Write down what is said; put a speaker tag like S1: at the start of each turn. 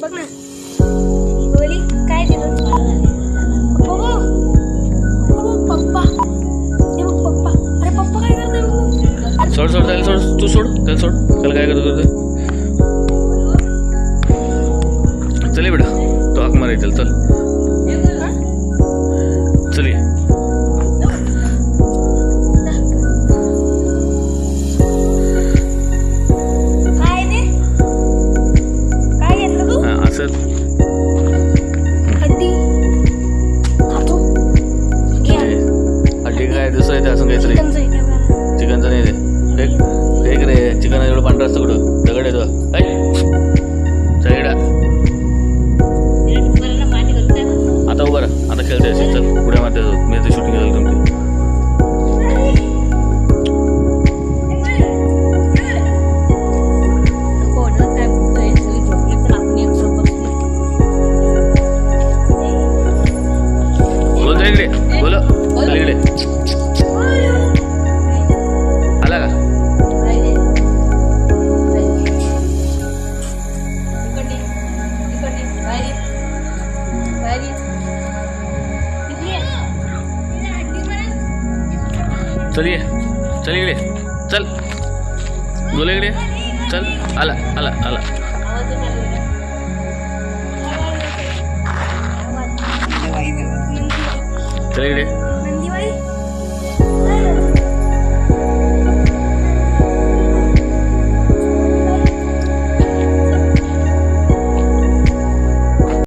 S1: बघ ना बोली काय दिलं बाबा पप्पा हे बघ पप्पा अरे पप्पा काय करताय बघ
S2: सोड सोड त्याला सोड तू सोड त्याला सोड त्याला काय करतो ते चल बेटा तो हाक माराय चल चल चल ये हड्डी काय दुसरं आहे ते असं काहीतरी चिकनचं नाही रे एक रे चिकन एवढं पांढरं असतं कुठं दगड येतो आता उभं राहा आता खेळते असेल चल पुढे मारते मी आता शूटिंग केलं तुमची इकडे बोलो इकडे आला का चल ये चल इकडे चल बोल इकडे चल आला आला आला चल इकडे